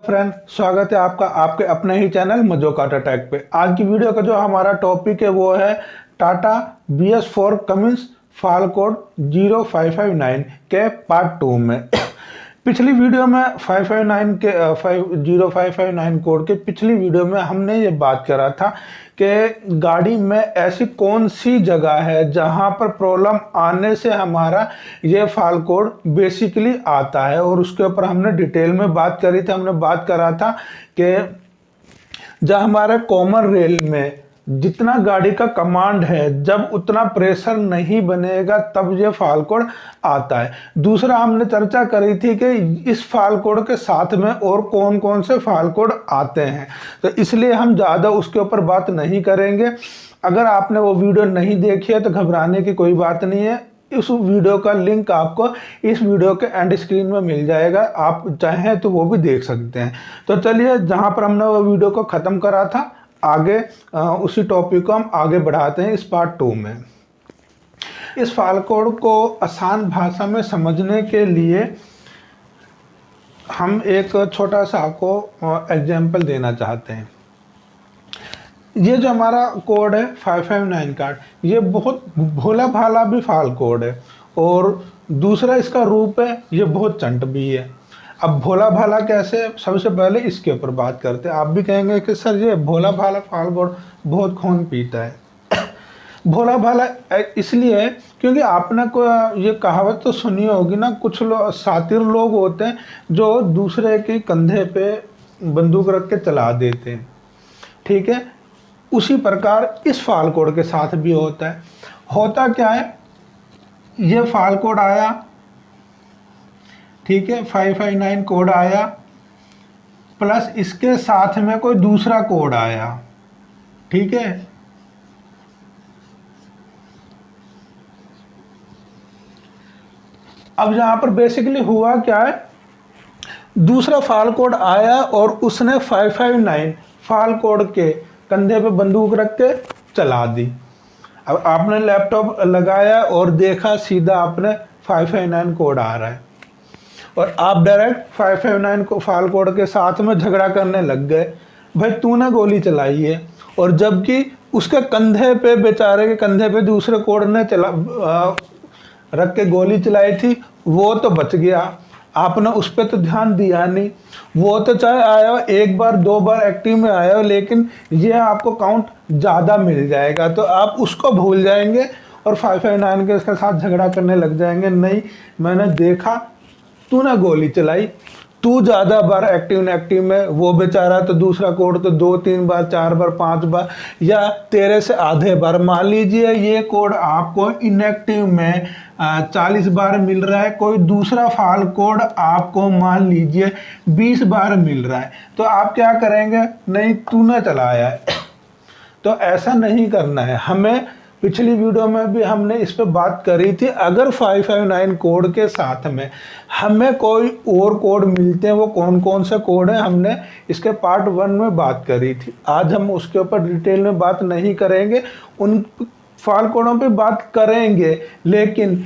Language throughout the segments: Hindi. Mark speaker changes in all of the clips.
Speaker 1: फ्रेंड, स्वागत है आपका आपके अपने ही चैनल मजोकाटा टेक पे। आज की वीडियो का जो हमारा टॉपिक है वो है टाटा BS4 कमिंस फाल कोड 0559 के पार्ट 2 में। पिछली वीडियो में 559 के 0559 कोड के पिछली वीडियो में हमने ये बात करा था कि गाड़ी में ऐसी कौन सी जगह है जहां पर प्रॉब्लम आने से हमारा ये फाल कोड बेसिकली आता है, और उसके ऊपर हमने डिटेल में बात करी थी। हमने बात करा था कि जब हमारे कॉमन रेल में जितना गाड़ी का कमांड है, जब उतना प्रेशर नहीं बनेगा तब ये फाल कोड आता है। दूसरा हमने चर्चा करी थी कि इस फाल कोड के साथ में और कौन कौन से फाल कोड आते हैं, तो इसलिए हम ज़्यादा उसके ऊपर बात नहीं करेंगे। अगर आपने वो वीडियो नहीं देखी है तो घबराने की कोई बात नहीं है। इस वीडियो का लिंक आपको इस वीडियो के एंड स्क्रीन में मिल जाएगा, आप चाहें तो वो भी देख सकते हैं। तो चलिए, जहाँ पर हमने वो वीडियो को ख़त्म करा था, आगे उसी टॉपिक को हम आगे बढ़ाते हैं इस पार्ट 2 में। इस फाल कोड को आसान भाषा में समझने के लिए हम एक छोटा सा आपको एग्जाम्पल देना चाहते हैं। ये जो हमारा कोड है 559 का, ये बहुत भोला भाला भी फाल कोड है, और दूसरा इसका रूप है ये बहुत चंट भी है। अब भोला भाला कैसे, सबसे पहले इसके ऊपर बात करते हैं। आप भी कहेंगे कि सर ये भोला भाला फाल कोड बहुत खून पीता है। भोला भाला इसलिए है क्योंकि आपने को ये कहावत तो सुनी होगी ना, कुछ लोग शातिर लोग होते हैं जो दूसरे के कंधे पे बंदूक रख के चला देते हैं, ठीक है। उसी प्रकार इस फाल कोड के साथ भी होता है। होता क्या है, ये फाल कोड आया, ठीक है, 559 कोड आया, प्लस इसके साथ में कोई दूसरा कोड आया, ठीक है। अब यहां पर बेसिकली हुआ क्या है, दूसरा फाल कोड आया और उसने 559 फाल कोड के कंधे पे बंदूक रख के चला दी। अब आपने लैपटॉप लगाया और देखा, सीधा आपने 559 कोड आ रहा है, और आप डायरेक्ट 559 को फाल कोड के साथ में झगड़ा करने लग गए, भाई तूने गोली चलाई है। और जबकि उसके कंधे पे, बेचारे के कंधे पे दूसरे कोड ने रख के गोली चलाई थी, वो तो बच गया, आपने उस पर तो ध्यान दिया नहीं। वो तो चाहे आया हो एक बार दो बार एक्टिव में आया हो, लेकिन ये आपको काउंट ज़्यादा मिल जाएगा, तो आप उसको भूल जाएंगे और 559 के इसके साथ झगड़ा करने लग जाएंगे। नहीं, मैंने देखा तूने गोली चलाई, तू ज़्यादा बार एक्टिव में, वो बेचारा तो दूसरा कोड तो 2-3 बार 4 बार 5 बार या तेरे से आधे बार। मान लीजिए ये कोड आपको इनएक्टिव में 40 बार मिल रहा है, कोई दूसरा फाल कोड आपको मान लीजिए 20 बार मिल रहा है, तो आप क्या करेंगे, नहीं तूने चलाया है। तो ऐसा नहीं करना है हमें। पिछली वीडियो में भी हमने इस पर बात करी थी, अगर 559 कोड के साथ में हमें कोई और कोड मिलते हैं, वो कौन कौन से कोड हैं, हमने इसके पार्ट 1 में बात करी थी। आज हम उसके ऊपर डिटेल में बात नहीं करेंगे, उन फाल कोडों पे बात करेंगे, लेकिन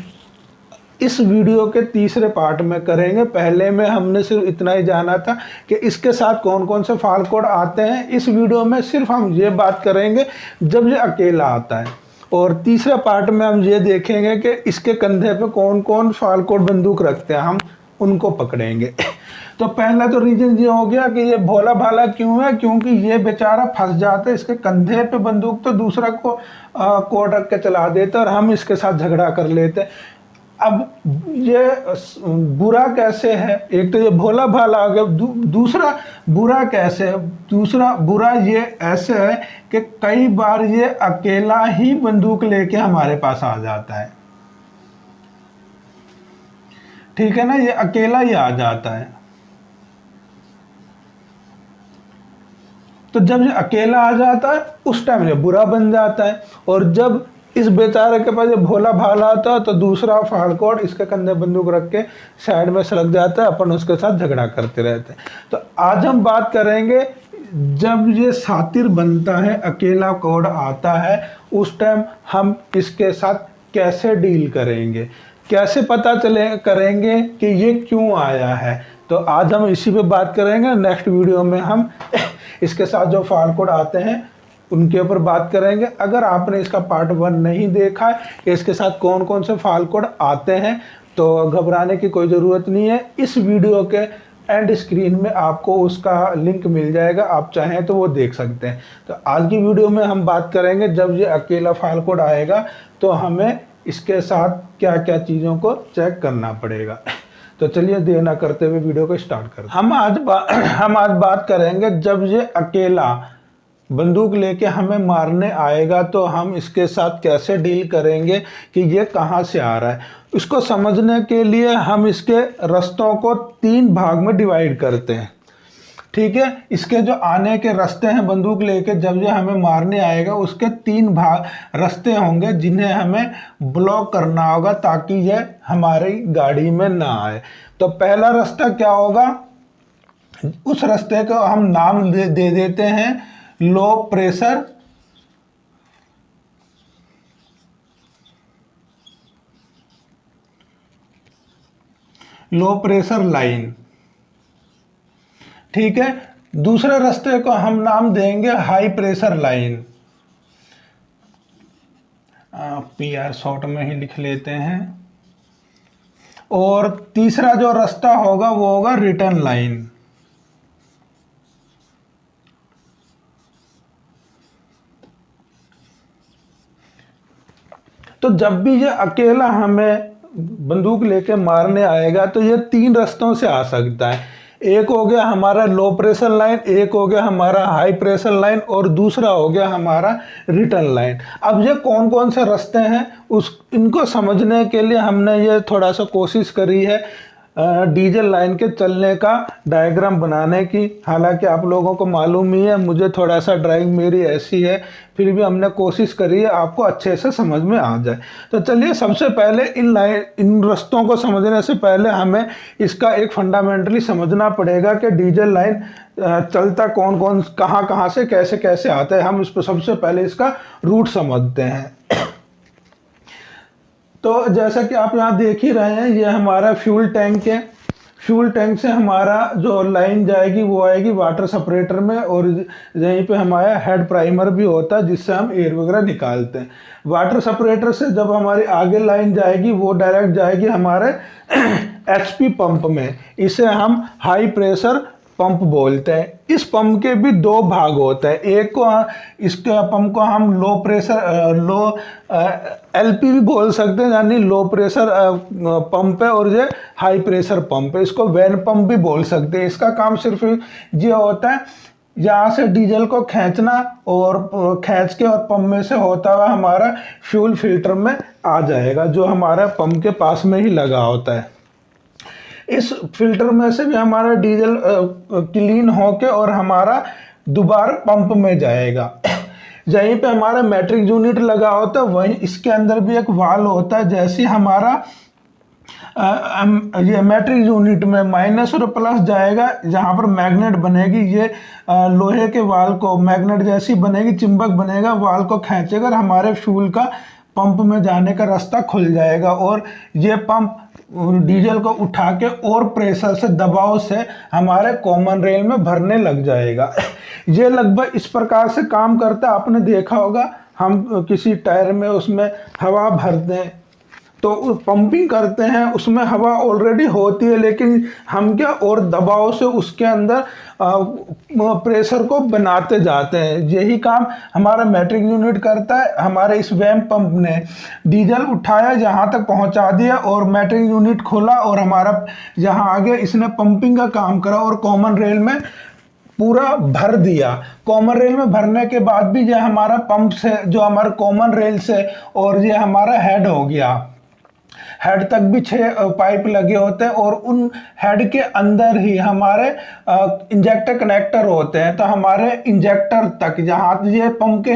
Speaker 1: इस वीडियो के तीसरे पार्ट में करेंगे। पहले में हमने सिर्फ इतना ही जाना था कि इसके साथ कौन कौन से फाल कोड आते हैं। इस वीडियो में सिर्फ हम ये बात करेंगे जब ये अकेला आता है, और तीसरे पार्ट में हम ये देखेंगे कि इसके कंधे पे कौन कौन फाल कोड बंदूक रखते हैं, हम उनको पकड़ेंगे। तो पहला तो रीजन ये हो गया कि ये भोला भाला क्यों है, क्योंकि ये बेचारा फंस जाता है, इसके कंधे पे बंदूक तो दूसरा को कोड रख के चला देता है और हम इसके साथ झगड़ा कर लेते हैं। अब ये बुरा कैसे है, एक तो ये भोला भाला आ गया, दूसरा बुरा कैसे है। दूसरा बुरा ये ऐसे है कि कई बार ये अकेला ही बंदूक लेके हमारे पास आ जाता है, ठीक है ना, ये अकेला ही आ जाता है। तो जब ये अकेला आ जाता है उस टाइम ये बुरा बन जाता है, और जब इस बेचारे के पास ये भोला भाला आता है तो दूसरा फाल कोड इसके कंधे बंदूक रख के साइड में सड़क जाता है, अपन उसके साथ झगड़ा करते रहते हैं। तो आज हम बात करेंगे जब ये शातिर बनता है, अकेला कोड आता है, उस टाइम हम इसके साथ कैसे डील करेंगे, कैसे पता चले करेंगे कि ये क्यों आया है। तो आज हम इसी पे बात करेंगे। नेक्स्ट वीडियो में हम इसके साथ जो फॉल्ट कोड आते हैं उनके ऊपर बात करेंगे। अगर आपने इसका पार्ट 1 नहीं देखा है, इसके साथ कौन कौन से फॉल्ट कोड आते हैं, तो घबराने की कोई ज़रूरत नहीं है। इस वीडियो के एंड स्क्रीन में आपको उसका लिंक मिल जाएगा, आप चाहें तो वो देख सकते हैं। तो आज की वीडियो में हम बात करेंगे जब ये अकेला फॉल्ट कोड आएगा तो हमें इसके साथ क्या क्या चीज़ों को चेक करना पड़ेगा। तो चलिए देर ना करते हुए वीडियो को स्टार्ट करते हैं। हम आज बात करेंगे जब ये अकेला बंदूक लेके हमें मारने आएगा तो हम इसके साथ कैसे डील करेंगे कि ये कहाँ से आ रहा है। इसको समझने के लिए हम इसके रास्तों को 3 भाग में डिवाइड करते हैं, ठीक है। इसके जो आने के रास्ते हैं बंदूक लेके जब ये हमें मारने आएगा, उसके 3 भाग रास्ते होंगे जिन्हें हमें ब्लॉक करना होगा ताकि ये हमारी गाड़ी में ना आए। तो पहला रास्ता क्या होगा, उस रास्ते को हम नाम दे देते हैं लो प्रेशर लाइन, ठीक है। दूसरे रास्ते को हम नाम देंगे high pressure line, PR short में ही लिख लेते हैं। और तीसरा जो रास्ता होगा वो होगा रिटर्न लाइन। तो जब भी ये अकेला हमें बंदूक लेके मारने आएगा तो ये 3 रास्तों से आ सकता है। एक हो गया हमारा लो प्रेशर लाइन, एक हो गया हमारा हाई प्रेशर लाइन और दूसरा हो गया हमारा रिटर्न लाइन। अब ये कौन कौन से रास्ते हैं इनको समझने के लिए हमने ये थोड़ा सा कोशिश करी है डीजल लाइन के चलने का डायग्राम बनाने की। हालांकि आप लोगों को मालूम ही है मुझे थोड़ा सा ड्राइंग मेरी ऐसी है, फिर भी हमने कोशिश करी है आपको अच्छे से समझ में आ जाए। तो चलिए सबसे पहले इन रास्तों को समझने से पहले हमें इसका एक फंडामेंटली समझना पड़ेगा कि डीजल लाइन चलता कौन कौन कहाँ से कैसे कैसे आता है। हम इस पर सबसे पहले इसका रूट समझते हैं। तो जैसा कि आप यहाँ देख ही रहे हैं, ये हमारा फ्यूल टैंक है। फ्यूल टैंक से हमारा जो लाइन जाएगी वो आएगी वाटर सेपरेटर में, और यहीं पे हमारा हेड प्राइमर भी होता है जिससे हम एयर वगैरह निकालते हैं। वाटर सेपरेटर से जब हमारी आगे लाइन जाएगी वो डायरेक्ट जाएगी हमारे HP पंप में। इसे हम हाई प्रेशर पंप बोलते हैं। इस पंप के भी 2 भाग होते हैं। एक को इसके पंप को हम लो प्रेशर LP भी बोल सकते हैं, यानी लो प्रेशर पंप है, और ये हाई प्रेशर पंप है। इसको वैन पंप भी बोल सकते हैं। इसका काम सिर्फ ये होता है यहाँ से डीजल को खींचना और खींच के और पंप में से होता हुआ हमारा फ्यूल फिल्टर में आ जाएगा जो हमारा पंप के पास में ही लगा होता है। इस फिल्टर में से भी हमारा डीजल क्लीन होके और हमारा दोबारा पंप में जाएगा। यहीं पे हमारा मैट्रिक यूनिट लगा होता है, वहीं इसके अंदर भी एक वाल्व होता है। जैसे हमारा ये मैट्रिक यूनिट में माइनस और प्लस जाएगा, जहाँ पर मैग्नेट बनेगी, ये लोहे के वाल्व को मैग्नेट जैसी बनेगी, चुंबक बनेगा, वाल्व को खींचेगा और हमारे फ्यूल का पंप में जाने का रास्ता खुल जाएगा। और ये पंप डीजल को उठा के और प्रेशर से, दबाव से हमारे कॉमन रेल में भरने लग जाएगा। ये लगभग इस प्रकार से काम करता है। आपने देखा होगा हम किसी टायर में उसमें हवा भरते हैं तो पंपिंग करते हैं, उसमें हवा ऑलरेडी होती है, लेकिन हम क्या और दबाव से उसके अंदर प्रेशर को बनाते जाते हैं। यही काम हमारा मैट्रिक यूनिट करता है। हमारे इस वैम पंप ने डीजल उठाया, जहाँ तक पहुँचा दिया, और मैट्रिक यूनिट खोला और हमारा यहाँ आगे इसने पंपिंग का काम करा और कॉमन रेल में पूरा भर दिया। कॉमन रेल में भरने के बाद भी यह हमारा पंप से, जो हमारे कॉमन रेल से, और ये हमारा हेड हो गया। हेड तक भी 6 पाइप लगे होते हैं और उन हेड के अंदर ही हमारे इंजेक्टर कनेक्टर होते हैं। तो हमारे इंजेक्टर तक, जहाँ ये पंप के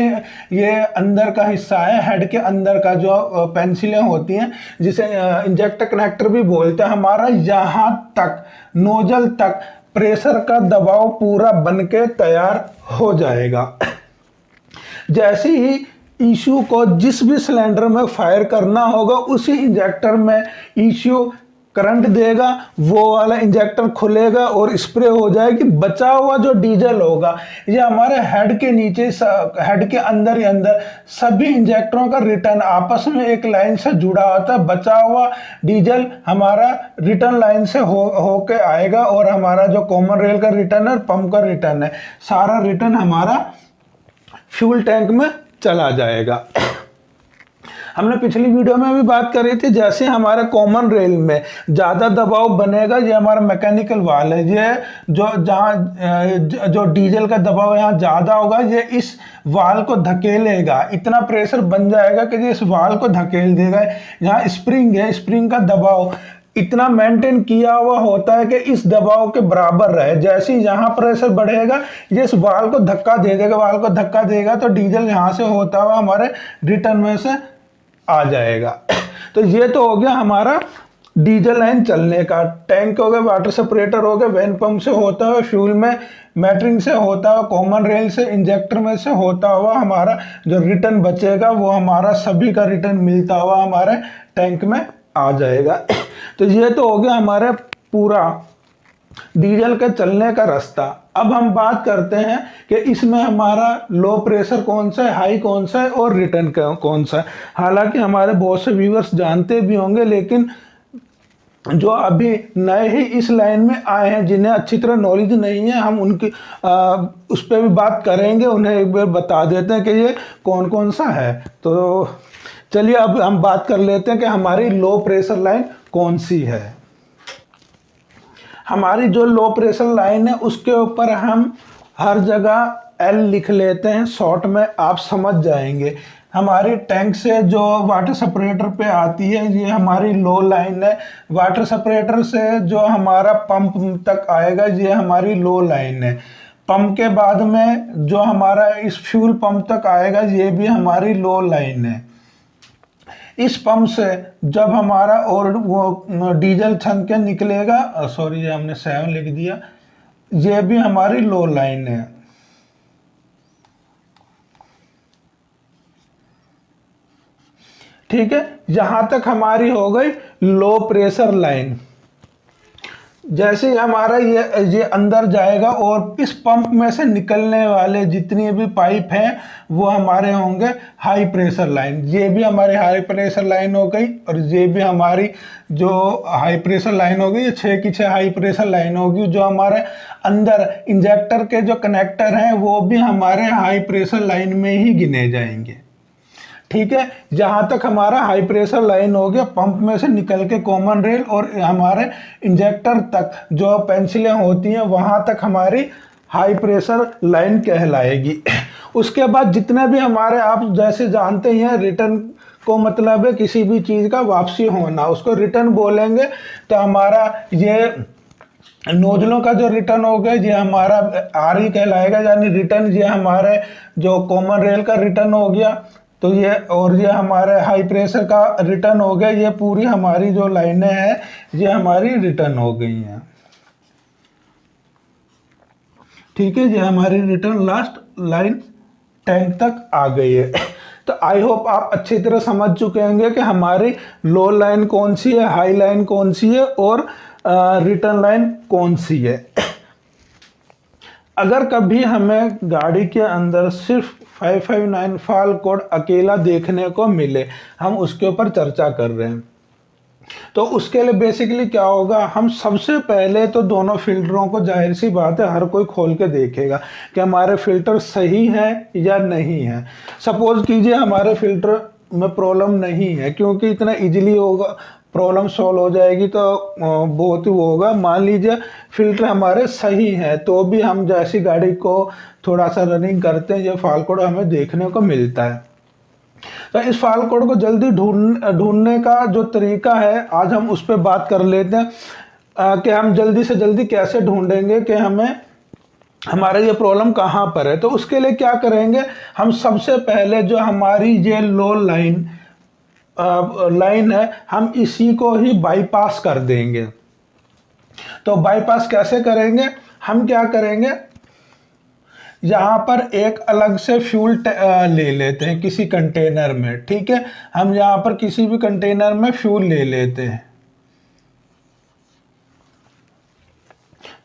Speaker 1: ये अंदर का हिस्सा है, हेड के अंदर का जो पेंसिलें होती हैं जिसे इंजेक्टर कनेक्टर भी बोलते हैं, हमारा यहाँ तक नोजल तक प्रेशर का दबाव पूरा बनके तैयार हो जाएगा। जैसे ही ईशू को जिस भी सिलेंडर में फायर करना होगा, उसी इंजेक्टर में ईशू करंट देगा, वो वाला इंजेक्टर खुलेगा और स्प्रे हो जाएगी। बचा हुआ जो डीजल होगा ये हमारे हेड के नीचे, हेड के अंदर ही अंदर सभी इंजेक्टरों का रिटर्न आपस में एक लाइन से जुड़ा होता है। बचा हुआ डीजल हमारा रिटर्न लाइन से होके आएगा और हमारा जो कॉमन रेल का रिटर्न है, पंप का रिटर्न है, सारा रिटर्न हमारा फ्यूल टैंक में चला जाएगा। हमने पिछली वीडियो में भी बात करी थी, जैसे हमारे कॉमन रेल में ज़्यादा दबाव बनेगा, ये हमारा मैकेनिकल वाल है, ये जो डीजल का दबाव यहाँ ज़्यादा होगा ये इस वाल को धकेलेगा, इतना प्रेशर बन जाएगा कि ये इस वाल को धकेल देगा। यहाँ स्प्रिंग है, स्प्रिंग का दबाव इतना मेंटेन किया हुआ होता है कि इस दबाव के बराबर रहे। जैसे ही यहाँ प्रेशर बढ़ेगा ये इस वाल को धक्का दे देगा, वाल को धक्का देगा तो डीजल यहाँ से होता हुआ हमारे रिटर्न में से आ जाएगा। तो ये तो हो गया हमारा डीजल लाइन चलने का। टैंक हो गया, वाटर सेपरेटर हो गया, वेन पंप से होता हुआ, फ्यूल में मैटरिंग से होता हुआ, कॉमन रेल से, इंजेक्टर में से होता हुआ हमारा जो रिटर्न बचेगा वो हमारा सभी का रिटर्न मिलता हुआ हमारे टैंक में आ जाएगा। तो ये तो हो गया हमारे पूरा डीजल के चलने का रास्ता। अब हम बात करते हैं कि इसमें हमारा लो प्रेशर कौन सा है, हाई कौन सा है और रिटर्न कौन सा है। हालांकि हमारे बहुत से व्यूअर्स जानते भी होंगे, लेकिन जो अभी नए ही इस लाइन में आए हैं, जिन्हें अच्छी तरह नॉलेज नहीं है, हम उनकी उस पर भी बात करेंगे, उन्हें एक बार बता देते हैं कि ये कौन कौन सा है। तो चलिए अब हम बात कर लेते हैं कि हमारी लो प्रेशर लाइन कौन सी है। हमारी जो लो प्रेशर लाइन है उसके ऊपर हम हर जगह एल लिख लेते हैं, शॉर्ट में आप समझ जाएंगे। हमारी टैंक से जो वाटर सेपरेटर पे आती है ये हमारी लो लाइन है। वाटर सेपरेटर से जो हमारा पंप तक आएगा ये हमारी लो लाइन है। पंप के बाद में जो हमारा इस फ्यूल पंप तक आएगा ये भी हमारी लो लाइन है। इस पंप से जब हमारा और वो डीजल छन के निकलेगा, सॉरी ये हमने 7 लिख दिया, ये भी हमारी लो लाइन है। ठीक है, यहां तक हमारी हो गई लो प्रेशर लाइन। जैसे हमारा ये अंदर जाएगा और इस पंप में से निकलने वाले जितनी भी पाइप हैं वो हमारे होंगे हाई प्रेशर लाइन। ये भी हमारी हाई प्रेशर लाइन हो गई और ये भी हमारी जो हाई प्रेशर लाइन होगी, ये 6 की 6 हाई प्रेशर लाइन होगी। जो हमारे अंदर इंजेक्टर के जो कनेक्टर हैं वो भी हमारे हाई प्रेशर लाइन में ही गिने जाएंगे। ठीक है, जहाँ तक हमारा हाई प्रेशर लाइन हो गया, पंप में से निकल के कॉमन रेल और हमारे इंजेक्टर तक जो पेंसिलें होती हैं वहाँ तक हमारी हाई प्रेशर लाइन कहलाएगी। उसके बाद जितने भी हमारे, आप जैसे जानते हैं रिटर्न को मतलब है किसी भी चीज़ का वापसी होना, उसको रिटर्न बोलेंगे। तो हमारा ये नोजलों का जो रिटर्न हो गया ये हमारा आर ही कहलाएगा, यानी रिटर्न। ये हमारे जो कॉमन रेल का रिटर्न हो गया, तो ये, और ये हमारे हाई प्रेशर का रिटर्न हो गया। ये पूरी हमारी जो लाइनें हैं ये हमारी रिटर्न हो गई हैं। ठीक है, ये हमारी रिटर्न लास्ट लाइन टैंक तक आ गई है। तो आई होप आप अच्छी तरह समझ चुके होंगे कि हमारी लो लाइन कौन सी है, हाई लाइन कौन सी है और रिटर्न लाइन कौन सी है। अगर कभी हमें गाड़ी के अंदर सिर्फ 559 फाल कोड अकेला देखने को मिले, हम उसके ऊपर चर्चा कर रहे हैं, तो उसके लिए बेसिकली क्या होगा, हम सबसे पहले तो दोनों फिल्टरों को, जाहिर सी बात है हर कोई खोल के देखेगा कि हमारे फिल्टर सही है या नहीं है। सपोज कीजिए हमारे फिल्टर में प्रॉब्लम नहीं है, क्योंकि इतना इजीली होगा, प्रॉब्लम सॉल्व हो जाएगी तो बहुत ही वो होगा। मान लीजिए फिल्टर हमारे सही है तो भी हम जैसी गाड़ी को थोड़ा सा रनिंग करते हैं ये फाल कोड हमें देखने को मिलता है। तो इस फाल कोड को जल्दी ढूंढने का जो तरीका है आज हम उस पर बात कर लेते हैं कि हम जल्दी से जल्दी कैसे ढूंढेंगे कि हमें हमारा ये प्रॉब्लम कहाँ पर है। तो उसके लिए क्या करेंगे, हम सबसे पहले जो हमारी ये लो लाइन है हम इसी को ही बाईपास कर देंगे। तो बाईपास कैसे करेंगे, हम क्या करेंगे, यहाँ पर एक अलग से फ्यूल ले लेते हैं किसी कंटेनर में। ठीक है, हम यहाँ पर किसी भी कंटेनर में फ्यूल ले लेते हैं।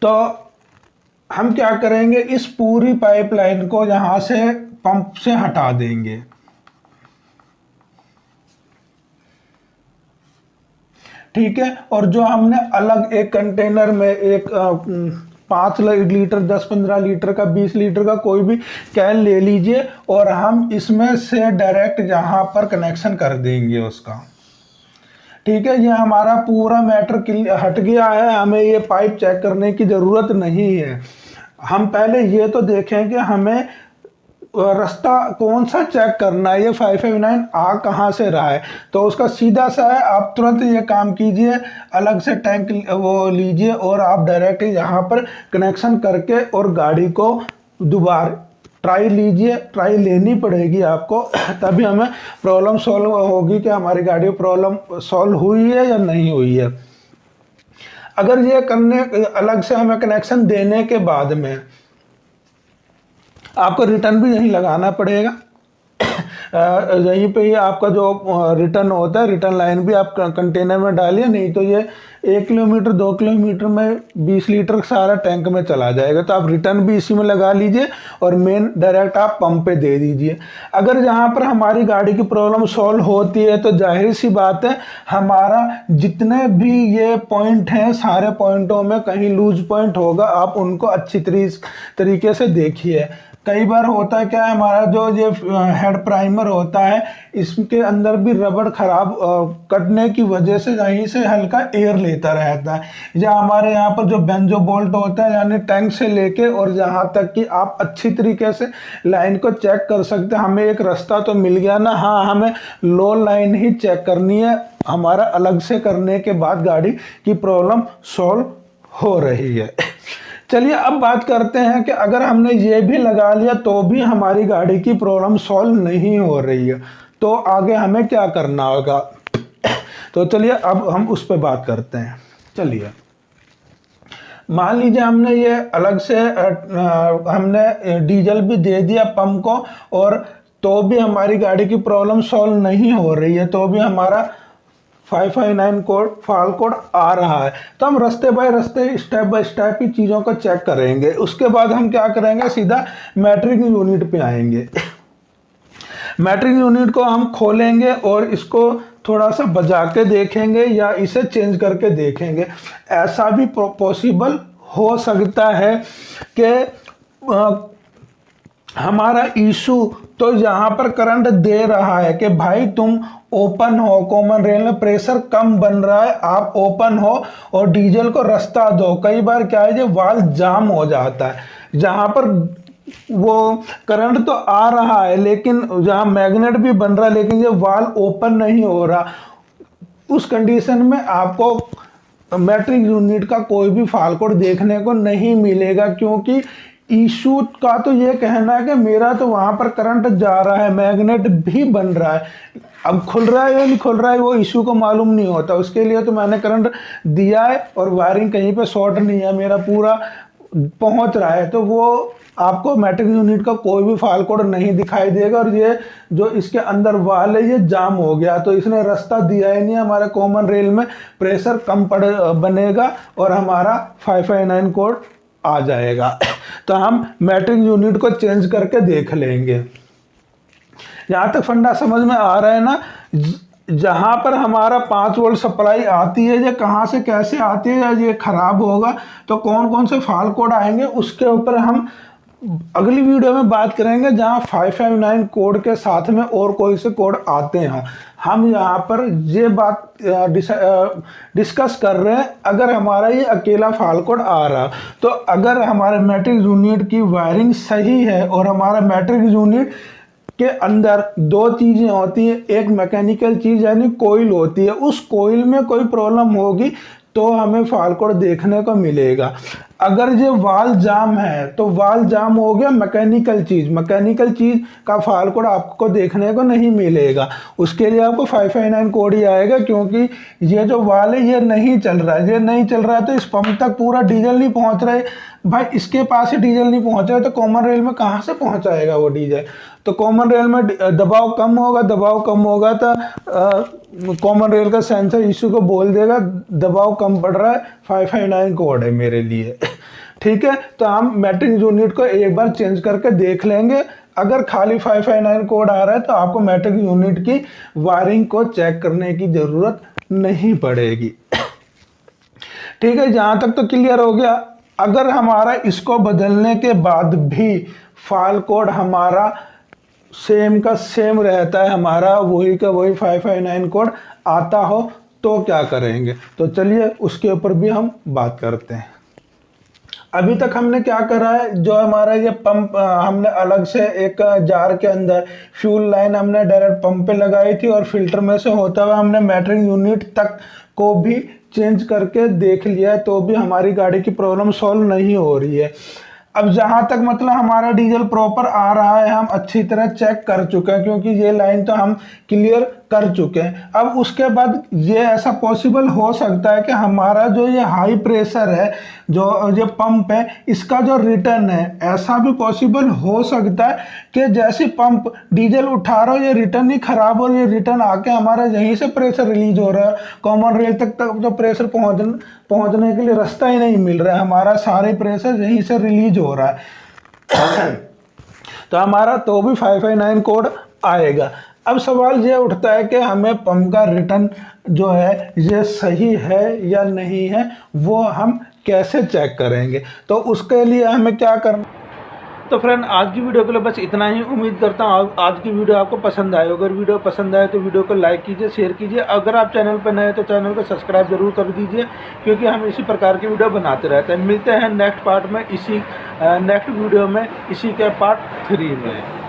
Speaker 1: तो हम क्या करेंगे, इस पूरी पाइपलाइन को यहां से पंप से हटा देंगे। ठीक है, और जो हमने अलग एक कंटेनर में एक 5 लीटर, 10-15 लीटर का, 20 लीटर का कोई भी कैन ले लीजिए और हम इसमें से डायरेक्ट यहाँ पर कनेक्शन कर देंगे उसका। ठीक है, ये हमारा पूरा मैटर हट गया है, हमें ये पाइप चेक करने की ज़रूरत नहीं है। हम पहले ये तो देखें कि हमें रास्ता कौन सा चेक करना है, ये 559 आ कहाँ से रहा है। तो उसका सीधा सा है, आप तुरंत ये काम कीजिए, अलग से टैंक वो लीजिए और आप डायरेक्ट यहाँ पर कनेक्शन करके और गाड़ी को दोबारा ट्राई लीजिए, ट्राई लेनी पड़ेगी आपको, तभी हमें प्रॉब्लम सॉल्व होगी कि हमारी गाड़ी में प्रॉब्लम सॉल्व हुई है या नहीं हुई है। अगर ये करने अलग से हमें कनेक्शन देने के बाद में आपको रिटर्न भी यहीं लगाना पड़ेगा, यहीं पे ही आपका जो रिटर्न होता है, रिटर्न लाइन भी आप कंटेनर में डालिए, नहीं तो ये 1 किलोमीटर 2 किलोमीटर में 20 लीटर सारा टैंक में चला जाएगा। तो आप रिटर्न भी इसी में लगा लीजिए और मेन डायरेक्ट आप पंप पे दे दीजिए। अगर यहाँ पर हमारी गाड़ी की प्रॉब्लम सॉल्व होती है तो जाहिर सी बात है, हमारा जितने भी ये पॉइंट हैं सारे पॉइंटों में कहीं लूज पॉइंट होगा, आप उनको अच्छी तरीके से देखिए। कई बार होता है क्या है, हमारा जो ये हेड प्राइमर होता है इसके अंदर भी रबड़ खराब कटने की वजह से यहीं से हल्का एयर लेता रहता है, या हमारे यहाँ पर जो बेंजो बोल्ट होता है, यानी टैंक से लेके और यहाँ तक कि आप अच्छी तरीके से लाइन को चेक कर सकते हैं। हमें एक रास्ता तो मिल गया ना, हाँ हमें लो लाइन ही चेक करनी है, हमारा अलग से करने के बाद गाड़ी की प्रॉब्लम सॉल्व हो रही है। चलिए अब बात करते हैं कि अगर हमने ये भी लगा लिया तो भी हमारी गाड़ी की प्रॉब्लम सॉल्व नहीं हो रही है, तो आगे हमें क्या करना होगा। तो चलिए अब हम उस पर बात करते हैं। चलिए मान लीजिए हमने ये अलग से हमने डीजल भी दे दिया पंप को, और तो भी हमारी गाड़ी की प्रॉब्लम सॉल्व नहीं हो रही है, तो भी हमारा 559 कोड फॉल्ट कोड आ रहा है। तो हम रास्ते बाय रास्ते स्टेप बाय स्टेप ही चीज़ों को चेक करेंगे। उसके बाद हम क्या करेंगे, सीधा मैट्रिक यूनिट पे आएंगे। मैट्रिक यूनिट को हम खोलेंगे और इसको थोड़ा सा बजा के देखेंगे या इसे चेंज करके देखेंगे। ऐसा भी पॉसिबल हो सकता है कि हमारा इशू तो यहाँ पर करंट दे रहा है कि भाई तुम ओपन हो, कॉमन रेल में प्रेशर कम बन रहा है, आप ओपन हो और डीजल को रास्ता दो। कई बार क्या है, ये वाल्व जाम हो जाता है, जहाँ पर वो करंट तो आ रहा है लेकिन जहाँ मैग्नेट भी बन रहा है लेकिन ये वाल्व ओपन नहीं हो रहा। उस कंडीशन में आपको मैट्रिक यूनिट का कोई भी फॉल्ट कोड देखने को नहीं मिलेगा, क्योंकि इशू का तो ये कहना है कि मेरा तो वहाँ पर करंट जा रहा है, मैग्नेट भी बन रहा है, अब खुल रहा है या नहीं खुल रहा है वो इशू को मालूम नहीं होता। उसके लिए तो मैंने करंट दिया है और वायरिंग कहीं पे शॉर्ट नहीं है, मेरा पूरा पहुँच रहा है, तो वो आपको मैट्रिक यूनिट का कोई भी फॉल्ट कोड नहीं दिखाई देगा। और ये जो इसके अंदर वाल है ये जाम हो गया, तो इसने रास्ता दिया ही नहीं, हमारे कॉमन रेल में प्रेशर कम बनेगा और हमारा 559 कोड आ जाएगा। तो हम मैट्रिक यूनिट को चेंज करके देख लेंगे। यहाँ तक फंडा समझ में आ रहा है ना। जहाँ पर हमारा 5 वोल्ट सप्लाई आती है, ये कहाँ से कैसे आती है, या ये खराब होगा तो कौन कौन से फॉल्ट कोड आएंगे, उसके ऊपर हम अगली वीडियो में बात करेंगे, जहाँ 559 कोड के साथ में और कोई से कोड आते हैं। हम यहाँ पर ये बात डिस्कस कर रहे हैं, अगर हमारा ये अकेला फॉल्ट कोड आ रहा, तो अगर हमारे मैट्रिक यूनिट की वायरिंग सही है और हमारा मैट्रिक यूनिट के अंदर 2 चीज़ें होती हैं, एक मैकेनिकल चीज़ यानी कोइल होती है, उस कोइल में कोई प्रॉब्लम होगी तो हमें फॉल्ट कोड देखने को मिलेगा। अगर ये वाल जाम है तो वाल जाम हो गया, मैकेनिकल चीज़ का फॉल्ट कोड आपको देखने को नहीं मिलेगा। उसके लिए आपको 559 कोड ही आएगा, क्योंकि ये जो वाल है ये नहीं चल रहा है, तो इस पंप तक पूरा डीजल नहीं पहुंच रहा है। भाई इसके पास ही डीजल नहीं पहुंच रहा है तो कॉमन रेल में कहाँ से पहुंचाएगा वो डीजल। तो कॉमन रेल में दबाव कम होगा तो कॉमन रेल का सेंसर इशू को बोल देगा दबाव कम पड़ रहा है, 559 कोड है मेरे लिए। ठीक है, तो हम मैट्रिक यूनिट को एक बार चेंज करके देख लेंगे। अगर खाली 559 कोड आ रहा है तो आपको मैट्रिक यूनिट की वायरिंग को चेक करने की ज़रूरत नहीं पड़ेगी। ठीक है, जहाँ तक तो क्लियर हो गया। अगर हमारा इसको बदलने के बाद भी फाइल कोड हमारा सेम का सेम रहता है, हमारा वही का वही 559 कोड आता हो, तो क्या करेंगे? तो चलिए उसके ऊपर भी हम बात करते हैं। अभी तक हमने क्या करा है, जो हमारा ये पंप हमने अलग से एक जार के अंदर फ्यूल लाइन हमने डायरेक्ट पंप पे लगाई थी और फिल्टर में से होता हुआ हमने मैट्रिक यूनिट तक को भी चेंज करके देख लिया है, तो भी हमारी गाड़ी की प्रॉब्लम सॉल्व नहीं हो रही है। अब जहाँ तक मतलब हमारा डीजल प्रॉपर आ रहा है, हम अच्छी तरह चेक कर चुके हैं, क्योंकि ये लाइन तो हम क्लियर कर चुके हैं। अब उसके बाद ये ऐसा पॉसिबल हो सकता है कि हमारा जो ये हाई प्रेशर है, जो ये पंप है, इसका जो रिटर्न है, ऐसा भी पॉसिबल हो सकता है कि जैसे पंप डीजल उठा रहा हो, ये रिटर्न ही खराब हो, ये रिटर्न आके हमारा यहीं से प्रेशर रिलीज हो रहा है, कॉमन रेल तक जो प्रेशर पहुंचने के लिए रास्ता ही नहीं मिल रहा है, हमारा सारे प्रेशर यहीं से रिलीज हो रहा है। तो हमारा तो भी 559 कोड आएगा। अब सवाल ये उठता है कि हमें पंप का रिटर्न जो है ये सही है या नहीं है, वो हम कैसे चेक करेंगे? तो उसके लिए हमें क्या करना? तो फ्रेंड, आज की वीडियो के लिए बस इतना ही। उम्मीद करता हूँ आज की वीडियो आपको पसंद आए। अगर वीडियो पसंद आए तो वीडियो को लाइक कीजिए, शेयर कीजिए। अगर आप चैनल पर नए हैं तो चैनल को सब्सक्राइब जरूर कर दीजिए, क्योंकि हम इसी प्रकार की वीडियो बनाते रहते हैं। मिलते हैं नेक्स्ट पार्ट में, नेक्स्ट वीडियो में, इसी के पार्ट 3 में।